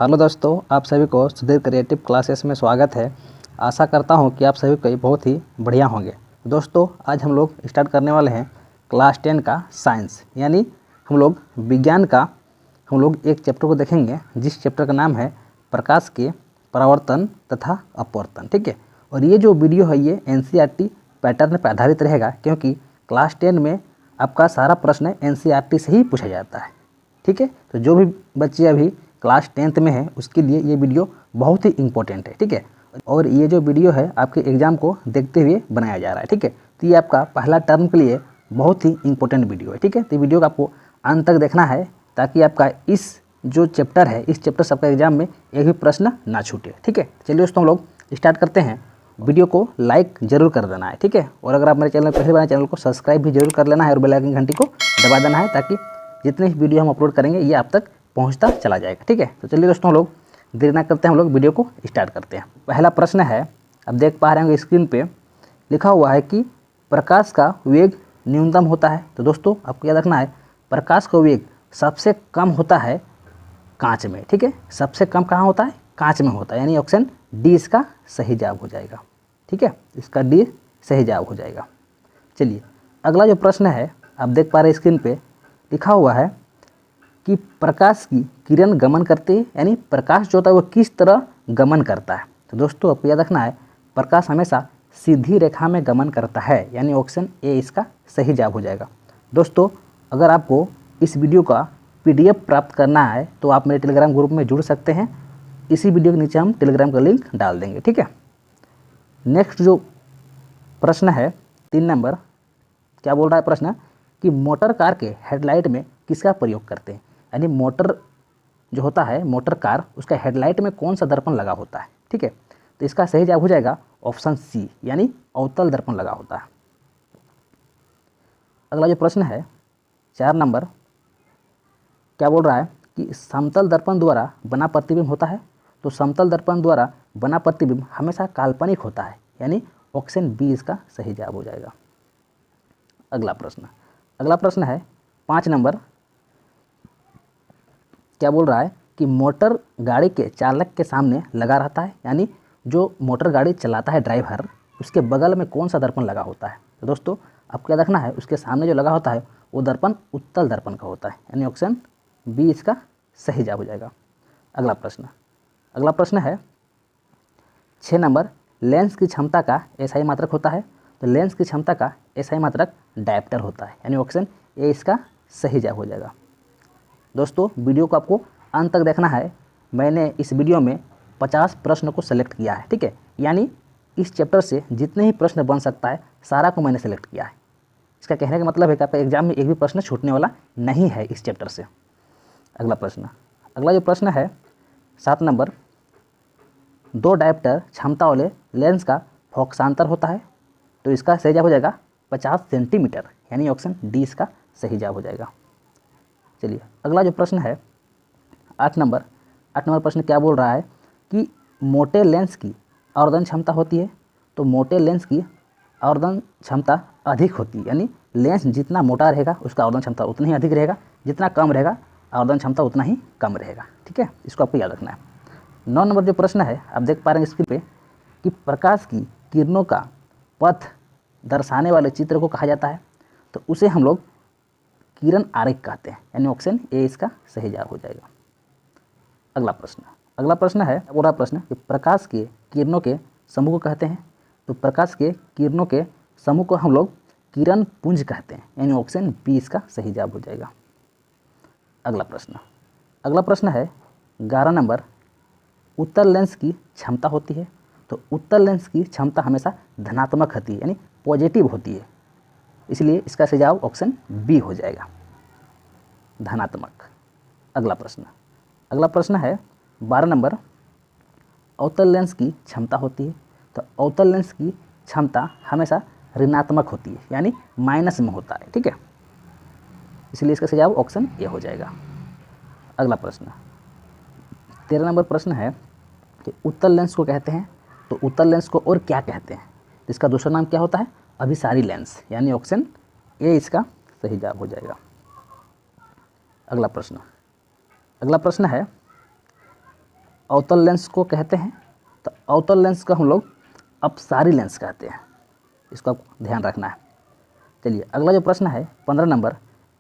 Hello दोस्तों, आप सभी को सुधीर क्रिएटिव क्लासेस में स्वागत है। आशा करता हूं कि आप सभी को बहुत ही बढ़िया होंगे। दोस्तों, आज हम लोग स्टार्ट करने वाले हैं क्लास 10 का साइंस, यानी हम लोग विज्ञान का हम लोग एक चैप्टर को देखेंगे, जिस चैप्टर का नाम है प्रकाश के परावर्तन तथा अपवर्तन। ठीक है, और ये जो वीडियो है ये NCERT पैटर्न पर आधारित रहेगा, क्योंकि क्लास 10 में आपका सारा प्रश्न NCERT से ही पूछा जाता है। ठीक है, तो जो भी बच्चे अभी क्लास 10th में है उसके लिए ये वीडियो बहुत ही इंपॉर्टेंट है। ठीक है, और ये जो वीडियो है आपके एग्ज़ाम को देखते हुए बनाया जा रहा है। ठीक है, तो ये आपका पहला टर्म के लिए बहुत ही इंपॉर्टेंट वीडियो है। ठीक है, तो वीडियो को आपको अंत तक देखना है, ताकि आपका इस जो चैप्टर है, इस चैप्टर से आपका एग्जाम में एक भी प्रश्न ना छूटे। ठीक है, चलिए दोस्तों हम लोग स्टार्ट करते हैं। वीडियो को लाइक जरूर कर देना है। ठीक है, और अगर आप मेरे चैनल पहले बार चैनल को सब्सक्राइब भी जरूर कर लेना है और बेल आइकन घंटी को दबा देना है, ताकि जितने वीडियो हम अपलोड करेंगे ये आप तक पहुंचता चला जाएगा। ठीक है, तो चलिए दोस्तों हम लोग देर ना करते हैं, हम लोग वीडियो को स्टार्ट करते हैं। पहला प्रश्न है, आप देख पा रहे होंगे स्क्रीन पे लिखा हुआ है कि प्रकाश का वेग न्यूनतम होता है। तो दोस्तों आपको याद रखना है, प्रकाश का वेग सबसे कम होता है कांच में। ठीक है, सबसे कम कहाँ होता है? कांच में होता है, यानी ऑप्शन डी इसका सही जवाब हो जाएगा। ठीक है, इसका डी सही जवाब हो जाएगा। चलिए अगला जो प्रश्न है, आप देख पा रहे हैं स्क्रीन पे लिखा हुआ है कि प्रकाश की किरण गमन करते हैं, यानी प्रकाश जो होता है वो किस तरह गमन करता है। तो दोस्तों आपको याद रखना है, प्रकाश हमेशा सीधी रेखा में गमन करता है, यानी ऑप्शन ए इसका सही जवाब हो जाएगा। दोस्तों अगर आपको इस वीडियो का PDF प्राप्त करना है तो आप मेरे टेलीग्राम ग्रुप में जुड़ सकते हैं। इसी वीडियो के नीचे हम टेलीग्राम का लिंक डाल देंगे। ठीक है, नेक्स्ट जो प्रश्न है 3 नंबर, क्या बोल रहा है प्रश्न कि मोटर कार के हेडलाइट में किसका प्रयोग करते हैं, यानी मोटर जो होता है मोटर कार, उसका हेडलाइट में कौन सा दर्पण लगा होता है। ठीक है, तो इसका सही जवाब हो जाएगा ऑप्शन सी, यानी अवतल दर्पण लगा होता है। अगला जो प्रश्न है 4 नंबर, क्या बोल रहा है कि समतल दर्पण द्वारा बना प्रतिबिंब होता है। तो समतल दर्पण द्वारा बना प्रतिबिंब हमेशा काल्पनिक होता है, यानी ऑप्शन बी इसका सही जवाब हो जाएगा। अगला प्रश्न है 5 नंबर, क्या बोल रहा है कि मोटर गाड़ी के चालक के सामने लगा रहता है, यानी जो मोटर गाड़ी चलाता है ड्राइवर, उसके बगल में कौन सा दर्पण लगा होता है। तो दोस्तों आपको क्या रखना है, उसके सामने जो लगा होता है वो दर्पण उत्तल दर्पण का होता है, यानी ऑप्शन बी इसका सही जवाब हो जाएगा। अगला प्रश्न है 6 नंबर, लेंस की क्षमता का एसआई मात्रक होता है। तो लेंस की क्षमता का एसआई मात्रक डायप्टर होता है, यानी ऑप्शन ए इसका सही जवाब हो जाएगा। दोस्तों वीडियो को आपको अंत तक देखना है। मैंने इस वीडियो में 50 प्रश्न को सेलेक्ट किया है। ठीक है, यानी इस चैप्टर से जितने ही प्रश्न बन सकता है सारा को मैंने सेलेक्ट किया है। इसका कहने का मतलब है कि आपका एग्जाम में एक भी प्रश्न छूटने वाला नहीं है इस चैप्टर से। अगला जो प्रश्न है 7 नंबर, 2 डायप्टर क्षमता वाले लेंस का फोकसांतर होता है। तो इसका सही जवाब हो जाएगा 50 सेंटीमीटर, यानी ऑप्शन डी इसका सही जवाब हो जाएगा। चलिए अगला जो प्रश्न है 8 नंबर प्रश्न क्या बोल रहा है कि मोटे लेंस की आवर्धन क्षमता होती है। तो मोटे लेंस की आवर्धन क्षमता अधिक होती है, यानी लेंस जितना मोटा रहेगा उसका आवर्धन क्षमता उतना ही अधिक रहेगा, जितना कम रहेगा आवर्धन क्षमता उतना ही कम रहेगा। ठीक है, इसको आपको याद रखना है। 9 नंबर जो प्रश्न है, आप देख पा रहे हैं स्क्रीन पे कि प्रकाश की किरणों का पथ दर्शाने वाले चित्र को कहा जाता है। तो उसे हम लोग किरण आरेख कहते हैं, यानी ऑप्शन ए इसका सही जवाब हो जाएगा। अगला प्रश्न है पूरा प्रश्न कि प्रकाश के किरणों के समूह को कहते हैं। तो प्रकाश के किरणों के समूह को हम लोग किरण पुंज कहते हैं, यानी ऑप्शन बी इसका सही जवाब हो जाएगा। अगला प्रश्न है 11 नंबर, उत्तल लेंस की क्षमता होती है। तो उत्तल लेंस की क्षमता हमेशा धनात्मक होती है, यानी पॉजिटिव होती है, इसलिए इसका सही जवाब ऑप्शन बी हो जाएगा, धनात्मक। अगला प्रश्न है 12 नंबर, अवतल लेंस की क्षमता होती है। तो अवतल लेंस की क्षमता हमेशा ऋणात्मक होती है, यानी माइनस में होता है। ठीक है, इसलिए इसका सही जवाब ऑप्शन ए हो जाएगा। अगला प्रश्न 13 नंबर प्रश्न है कि उत्तल लेंस को कहते हैं। तो उत्तल लेंस को और क्या कहते हैं, तो इसका दूसरा नाम क्या होता है, अभिसारी लेंस, यानी ऑप्शन ए इसका सही जवाब हो जाएगा। अगला प्रश्न है अवतल लेंस को कहते हैं, तो अवतल लेंस को हम लोग अपसारी लेंस कहते हैं। इसको आपको ध्यान रखना है। चलिए अगला जो प्रश्न है 15 नंबर,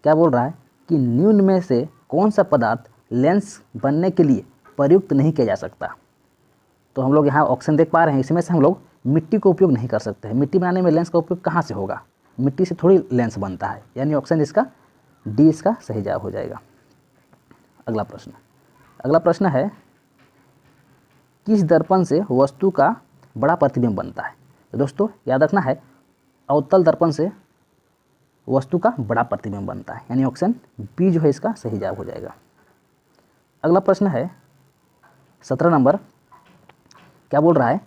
क्या बोल रहा है कि निम्न में से कौन सा पदार्थ लेंस बनने के लिए प्रयुक्त नहीं किया जा सकता। तो हम लोग यहाँ ऑप्शन देख पा रहे हैं, इसमें से हम लोग मिट्टी को उपयोग नहीं कर सकते हैं। मिट्टी बनाने में लेंस का उपयोग कहाँ से होगा, मिट्टी से थोड़ी लेंस बनता है, यानी ऑप्शन इसका डी इसका सही जवाब हो जाएगा। अगला प्रश्न है किस दर्पण से वस्तु का बड़ा प्रतिबिंब बनता है। तो दोस्तों याद रखना है, अवतल दर्पण से वस्तु का बड़ा प्रतिबिंब बनता है, यानी ऑप्शन बी जो है इसका सही जवाब हो जाएगा। अगला प्रश्न है 17 नंबर, क्या बोल रहा है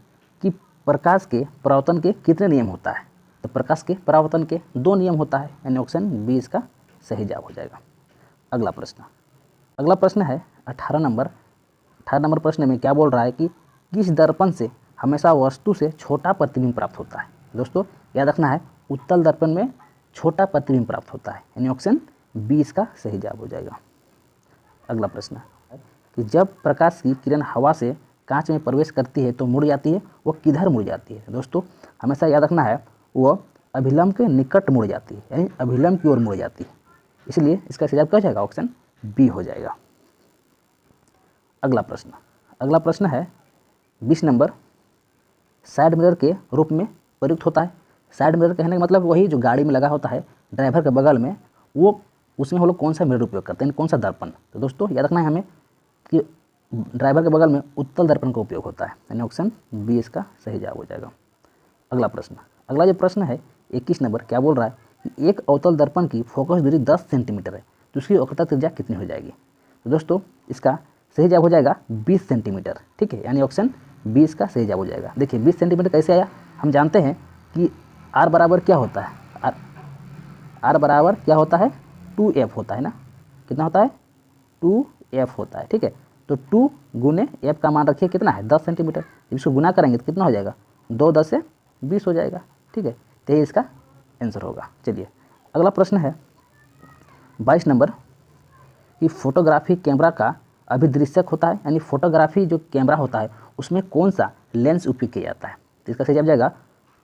कि प्रकाश के परावर्तन के कितने नियम होता है। तो प्रकाश के परावर्तन के 2 नियम होता है, यानी ऑप्शन बी इसका सही जवाब हो जाएगा। अगला प्रश्न है 18 नंबर। 18 नंबर प्रश्न में क्या बोल रहा है कि किस दर्पण से हमेशा वस्तु से छोटा प्रतिबिंब प्राप्त होता है। दोस्तों याद रखना है, उत्तल दर्पण में छोटा प्रतिबिंब प्राप्त होता है, यानी ऑप्शन बी इसका सही जवाब हो जाएगा। अगला प्रश्न है कि जब प्रकाश की किरण हवा से कांच में प्रवेश करती है तो मुड़ जाती है, वो किधर मुड़ जाती है। दोस्तों हमेशा याद रखना है, वो अभिलंब के निकट मुड़ जाती है, यानी अभिलंब की ओर मुड़ जाती है, इसलिए इसका सही जवाब क्या हो जाएगा, ऑप्शन बी हो जाएगा। अगला प्रश्न है 20 नंबर, साइड मिरर के रूप में प्रयुक्त होता है। साइड मिरर कहने का मतलब वही जो गाड़ी में लगा होता है ड्राइवर के बगल में, वो उसमें हम लोग कौन सा मिरर उपयोग करते हैं, कौन सा दर्पण। तो दोस्तों याद रखना है हमें कि ड्राइवर के बगल में उत्तल दर्पण का उपयोग होता है, यानी ऑप्शन बी इसका सही जवाब हो जाएगा। अगला जो प्रश्न है 21 नंबर, क्या बोल रहा है कि एक अवतल दर्पण की फोकस दूरी 10 सेंटीमीटर है, तो उसकी वक्रता त्रिज्या कितनी हो जाएगी। तो दोस्तों इसका सही जवाब हो जाएगा 20 सेंटीमीटर, ठीक है, यानी ऑप्शन बी इसका सही जवाब हो जाएगा। देखिए 20 सेंटीमीटर कैसे आया, हम जानते हैं कि आर बराबर क्या होता है, आर बराबर क्या होता है 2f होता है ना, कितना होता है 2f होता है, ठीक है। तो 2 गुने f का मान रखिए कितना है 10 सेंटीमीटर, इसको गुना करेंगे तो कितना हो जाएगा 2 10 से 20 हो जाएगा, ठीक है, तो ये इसका आंसर होगा। चलिए अगला प्रश्न है 22 नंबर कि फोटोग्राफी कैमरा का अभिदृश्यक होता है, यानी फोटोग्राफी जो कैमरा होता है उसमें कौन सा लेंस उपयोग किया जाता है। तो इसका सही जवाब जाएगा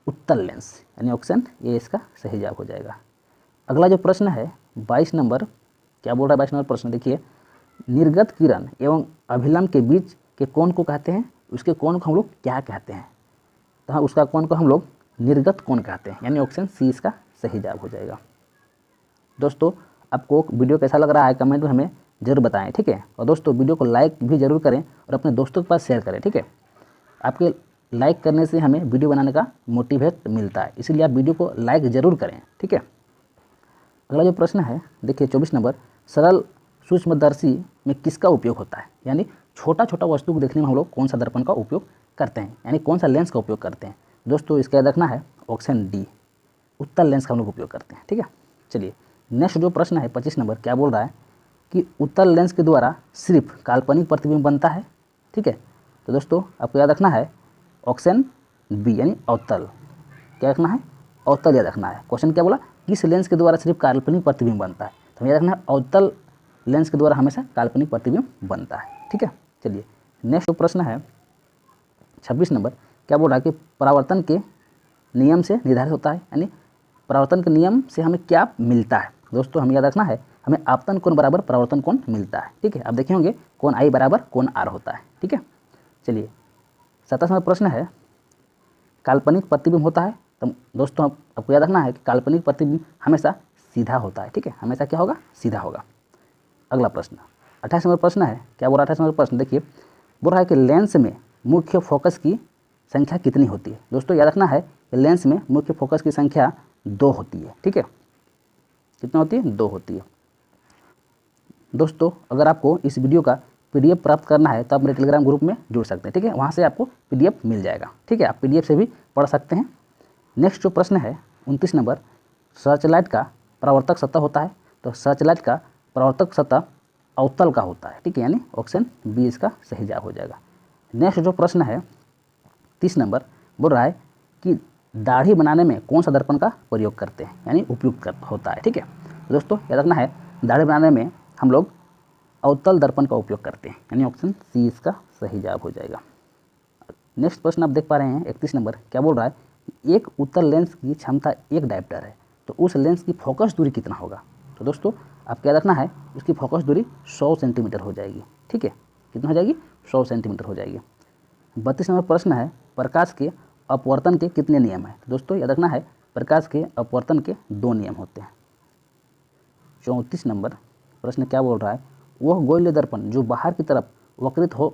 उत्तल लेंस, यानी ऑप्शन ये इसका सही जवाब हो जाएगा। अगला जो प्रश्न है 22 नंबर, क्या बोल रहा है 22 नंबर प्रश्न, देखिए निर्गत किरण एवं अभिलंब के बीच के कोण को कहते हैं, उसके कोण को हम लोग क्या कहते हैं। तो हाँ, उसका कोण को हम लोग निर्गत कोण कहते हैं, यानी ऑप्शन सी इसका सही जवाब हो जाएगा। दोस्तों आपको वीडियो कैसा लग रहा है कमेंट में हमें जरूर बताएं, ठीक है। और दोस्तों वीडियो को लाइक भी जरूर करें और अपने दोस्तों के पास शेयर करें, ठीक है। आपके लाइक करने से हमें वीडियो बनाने का मोटिवेट मिलता है, इसीलिए आप वीडियो को लाइक ज़रूर करें, ठीक है। अगला जो प्रश्न है देखिए 24 नंबर, सरल सूक्ष्मदर्शी में किसका उपयोग होता है, यानी छोटा छोटा वस्तु को देखने में हम लोग कौन सा दर्पण का उपयोग करते हैं, यानी कौन सा लेंस का उपयोग करते हैं। दोस्तों इसका याद रखना है ऑप्शन डी, उत्तल लेंस का हम लोग उपयोग करते हैं, ठीक है। चलिए नेक्स्ट जो प्रश्न है 25 नंबर, क्या बोल रहा है कि उत्तल लेंस के द्वारा सिर्फ काल्पनिक प्रतिबिंब बनता है, ठीक है। तो दोस्तों आपको याद रखना है ऑप्शन बी, यानी अवतल, क्या रखना है अवतल याद रखना है। क्वेश्चन क्या बोला, किस लेंस के द्वारा सिर्फ काल्पनिक प्रतिबिंब बनता है, तो हमें याद रखना है अवतल लेंस के द्वारा हमेशा काल्पनिक प्रतिबिंब बनता है, ठीक है। चलिए नेक्स्ट प्रश्न है 26 नंबर, क्या बोल रहा है कि परावर्तन के नियम से निर्धारित होता है, यानी परावर्तन के नियम से हमें क्या मिलता है। दोस्तों हमें याद रखना है हमें आपतन कोण बराबर परावर्तन कोण मिलता है, ठीक है। आप देखे होंगे कोण आई बराबर कोण आर होता है, ठीक है। चलिए 27 नंबर प्रश्न है काल्पनिक प्रतिबिंब होता है, तो दोस्तों आपको याद रखना है कि काल्पनिक प्रतिबिंब हमेशा सीधा होता है, ठीक है, हमेशा क्या होगा सीधा होगा। अगला प्रश्न 28 नंबर प्रश्न है, क्या बोल रहा है 28 नंबर प्रश्न, देखिए बोल रहा है कि लेंस में मुख्य फोकस की संख्या कितनी होती है। दोस्तों याद रखना है कि लेंस में मुख्य फोकस की संख्या 2 होती है, ठीक है, कितना होती है 2 होती है। दोस्तों अगर आपको इस वीडियो का PDF प्राप्त करना है तो आप मेरे टेलीग्राम ग्रुप में जुड़ सकते हैं, ठीक है, वहाँ से आपको PDF मिल जाएगा, ठीक है, आप PDF से भी पढ़ सकते हैं। नेक्स्ट जो प्रश्न है 29 नंबर, सर्चलाइट का परावर्तक सतह होता है, तो सर्चलाइट का परावर्तक सतह अवतल का होता है, ठीक है, यानी ऑप्शन बी इसका सही जवाब हो जाएगा। नेक्स्ट जो प्रश्न है 30 नंबर, बोल रहा है कि दाढ़ी बनाने में कौन सा दर्पण का प्रयोग करते हैं, यानी उपयुक्त होता है, ठीक है। दोस्तों याद रखना है दाढ़ी बनाने में हम लोग अवतल दर्पण का उपयोग करते हैं, यानी ऑप्शन सी इसका सही जवाब हो जाएगा। नेक्स्ट प्रश्न आप देख पा रहे हैं 31 नंबर, क्या बोल रहा है, एक उत्तल लेंस की क्षमता 1 डायप्टर है, तो उस लेंस की फोकस दूरी कितना होगा। तो दोस्तों आप क्या रखना है, उसकी फोकस दूरी 100 सेंटीमीटर हो जाएगी। ठीक है, कितना हो जाएगी, 100 सेंटीमीटर हो जाएगी। 32 नंबर प्रश्न है, प्रकाश के अपवर्तन के कितने नियम हैं। तो दोस्तों याद रखना है, प्रकाश के अपवर्तन के 2 नियम होते हैं। 34 नंबर प्रश्न क्या बोल रहा है, वह गोलीय दर्पण जो बाहर की तरफ वक्रित हो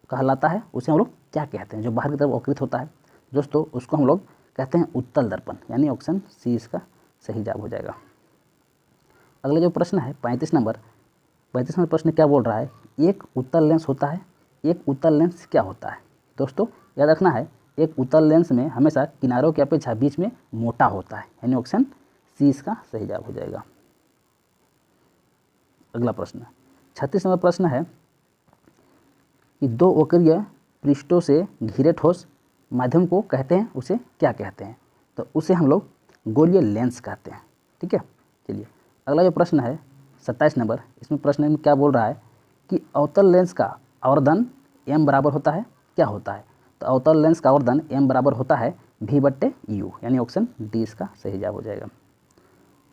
कहलाता है, उसे हम लोग क्या कहते हैं। जो बाहर की तरफ वक्रित होता है दोस्तों, उसको हम लोग कहते हैं उत्तल दर्पण, यानी ऑप्शन सी इसका सही जवाब हो जाएगा। अगला जो प्रश्न है 35 नंबर प्रश्न क्या बोल रहा है, एक उत्तल लेंस होता है, एक उत्तल लेंस क्या होता है। दोस्तों याद रखना है, एक उत्तल लेंस में हमेशा किनारों की अपेक्षा बीच में मोटा होता है, यानी ऑप्शन सी इसका सही जवाब हो जाएगा। अगला प्रश्न 36 नंबर प्रश्न है कि 2 वक्रीय पृष्ठों से घिरे ठोस माध्यम को कहते हैं, उसे क्या कहते हैं। तो उसे हम लोग गोलीय लेंस कहते हैं। ठीक है, चलिए अगला जो प्रश्न है 27 नंबर, इसमें प्रश्न में क्या बोल रहा है कि अवतल लेंस का आवर्धन m बराबर होता है, क्या होता है। तो अवतल लेंस का आवर्धन m बराबर होता है v/u, यानी ऑप्शन डी इसका सही जवाब हो जाएगा।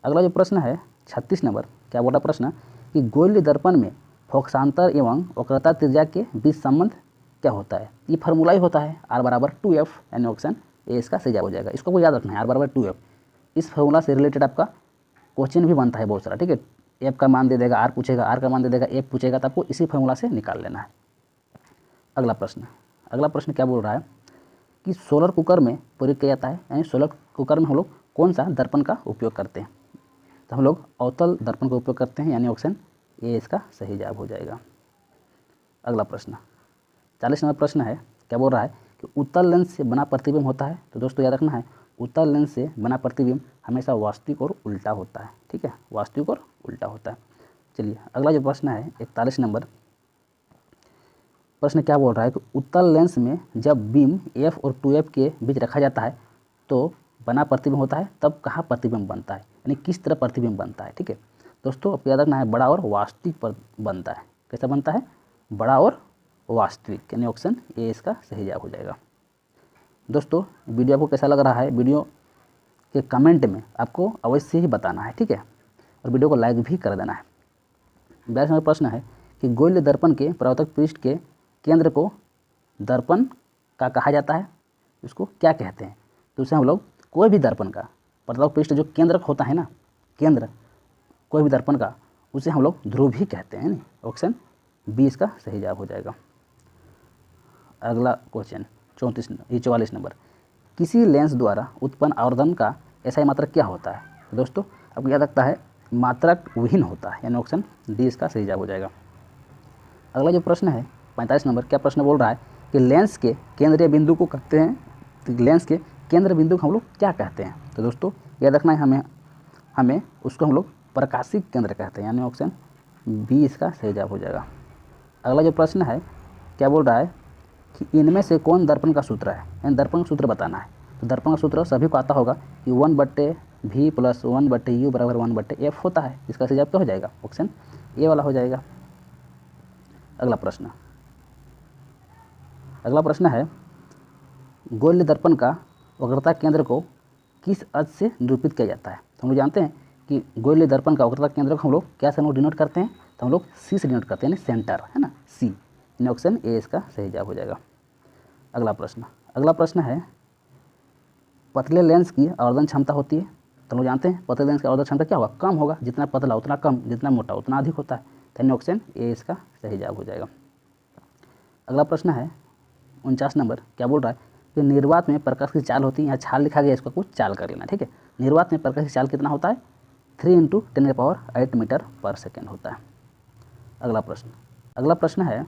अगला जो प्रश्न है 36 नंबर, क्या बोला प्रश्न कि गोलीय दर्पण में फोकसांतर एवं वक्रता त्रिज्या के बीच संबंध क्या होता है। ये फार्मूला ही होता है r बराबर 2f, यानी ऑप्शन ए इसका सही जवाब हो जाएगा। इसको याद रखना है, r बराबर 2f। इस फार्मूला से रिलेटेड आपका क्वेश्चन भी बनता है बहुत सारा। ठीक है, एफ का मान दे देगा, आर पूछेगा, आर का मान दे देगा, एफ पूछेगा, तो आपको इसी फार्मूला से निकाल लेना है। अगला प्रश्न क्या बोल रहा है कि सोलर कुकर में प्रयोग किया जाता है, यानी सोलर कुकर में हम लोग कौन सा दर्पण का उपयोग करते हैं। तो हम लोग अवतल दर्पण का उपयोग करते हैं, यानी ऑप्शन ए इसका सही जवाब हो जाएगा। अगला प्रश्न 40 नंबर प्रश्न है, क्या बोल रहा है कि उत्तल लेंस से बना प्रतिबिंब होता है। तो दोस्तों याद रखना है, उत्तल लेंस से बना प्रतिबिंब हमेशा वास्तविक और उल्टा होता है। ठीक है, वास्तविक और उल्टा होता है। चलिए अगला जो प्रश्न है 41 नंबर प्रश्न क्या बोल रहा है कि उत्तल लेंस में जब बीम f और 2f के बीच रखा जाता है तो बना प्रतिबिंब होता है, तब कहाँ प्रतिबिंब बनता है, यानी किस तरह प्रतिबिंब बनता है। ठीक है दोस्तों, आपको याद रखना है, बड़ा और वास्तविक पर बनता है। कैसा बनता है, बड़ा और वास्तविक, यानी ऑप्शन ए इसका सही जवाब हो जाएगा। दोस्तों वीडियो आपको कैसा लग रहा है, वीडियो के कमेंट में आपको अवश्य ही बताना है। ठीक है, और वीडियो को लाइक भी कर देना है। 42 नंबर प्रश्न है कि गोलीय दर्पण के परावर्तक पृष्ठ के केंद्र को दर्पण का कहा जाता है, उसको क्या कहते हैं। तो उसे हम लोग कोई भी दर्पण का परावर्तक पृष्ठ जो केंद्रक होता है ना, केंद्र कोई भी दर्पण का, उसे हम लोग ध्रुव भी कहते हैं। ऑप्शन बी इसका सही जवाब हो जाएगा। अगला क्वेश्चन 44 नंबर, किसी लेंस द्वारा उत्पन्न आवर्धन का एसआई मात्रक क्या होता है। तो दोस्तों आपको याद रखता है, मात्रक विहीन होता है, यानी ऑप्शन डी इसका सही जवाब हो जाएगा। अगला जो प्रश्न है 45 नंबर, क्या प्रश्न बोल रहा है कि लेंस के केंद्रीय बिंदु को कहते हैं, तो लेंस के केंद्र बिंदु को हम लोग क्या कहते हैं। तो दोस्तों याद रखना है, हमें उसको हम लोग प्रकाशिक केंद्र कहते हैं, यानी ऑप्शन बी इसका सही जवाब हो जाएगा। अगला जो प्रश्न है क्या बोल रहा है कि इनमें से कौन दर्पण का सूत्र है, यानी दर्पण का सूत्र बताना है। तो दर्पण का सूत्र सभी को आता होगा कि 1/v + 1/u = 1/f होता है। इसका सही जवाब क्या हो जाएगा, ऑप्शन ए वाला हो जाएगा। अगला प्रश्न है गोलीय दर्पण का वक्रता केंद्र को किस अक्ष से निरूपित किया जाता है। तो हम लोग जानते हैं कि गोलीय दर्पण का वक्रता केंद्र को हम लोग क्या से हम लोग डिनोट करते हैं, तो हम लोग सी से डिनोट करते हैं, यानी सेंटर, है ना, सी, यानी ऑप्शन ए इसका सही जवाब हो जाएगा। अगला प्रश्न है पतले लेंस की आवर्धन क्षमता होती है। तो हम लोग जानते हैं पतले लेंस की आवर्धन क्षमता क्या होगा, कम होगा, जितना पतला उतना कम, जितना मोटा उतना अधिक होता है, यानी ऑप्शन ए इसका सही जवाब हो जाएगा। अगला प्रश्न है 49 नंबर, क्या बोल रहा है कि निर्वात में प्रकाश की चाल होती है, यहाँ छाल लिखा गया, इसको कुछ चाल कर लेना। ठीक है, निर्वात में प्रकाश की चाल कितना होता है, 3 × 10⁸ मीटर/सेकेंड होता है। अगला प्रश्न है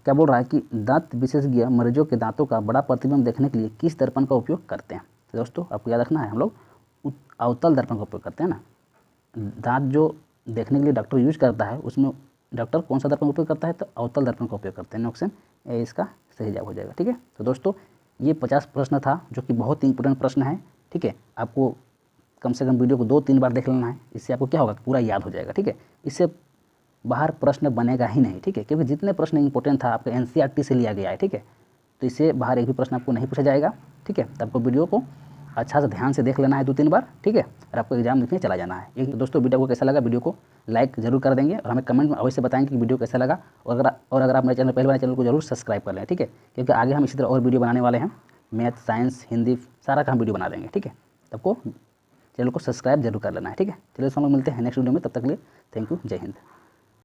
क्या बोल रहा है कि दांत विशेषज्ञ मरीजों के दांतों का बड़ा प्रतिबिंब देखने के लिए किस दर्पण का उपयोग करते हैं। तो दोस्तों आपको याद रखना है, हम लोग अवतल दर्पण का उपयोग करते हैं ना। दांत जो देखने के लिए डॉक्टर यूज करता है, उसमें डॉक्टर कौन सा दर्पण का उपयोग करता है, तो अवतल दर्पण का उपयोग करते हैं, ऑप्शन ए इसका सही जवाब हो जाएगा। ठीक है, तो दोस्तों ये 50 प्रश्न था, जो कि बहुत ही इंपॉर्टेंट प्रश्न है। ठीक है, आपको कम से कम वीडियो को 2-3 बार देख लेना है, इससे आपको क्या होगा, पूरा याद हो जाएगा। ठीक है, इससे बाहर प्रश्न बनेगा ही नहीं, ठीक है, क्योंकि जितने प्रश्न इंपॉर्टेंट था आपके एनसीईआरटी से लिया गया है, ठीक है। तो इससे बाहर एक भी प्रश्न आपको नहीं पूछा जाएगा, ठीक है। तो आपको वीडियो को अच्छा से ध्यान से देख लेना है 2-3 बार, ठीक है, और आपको एग्जाम लिखने चला जाना है। एक दोस्तों वीडियो को कैसा लगा, वीडियो को लाइक जरूर कर देंगे और हमें कमेंट में अवश्य बताएंगे कि वीडियो कैसा लगा। और अगर आप मेरे चैनल पहले वाले चैनल को जरूर सब्सक्राइब कर लें, ठीक है, क्योंकि आगे हम इसी तरह और वीडियो बनाने वाले हैं। मैथ, साइंस, हिंदी सारा का हम वीडियो बना देंगे, ठीक है। आपको चैनल को सब्सक्राइब जरूर कर लेना है, ठीक है। चलिए दोस्तों, हम लोग मिलते हैं नेक्स्ट वीडियो में, तब तक के लिए थैंक यू, जय हिंद।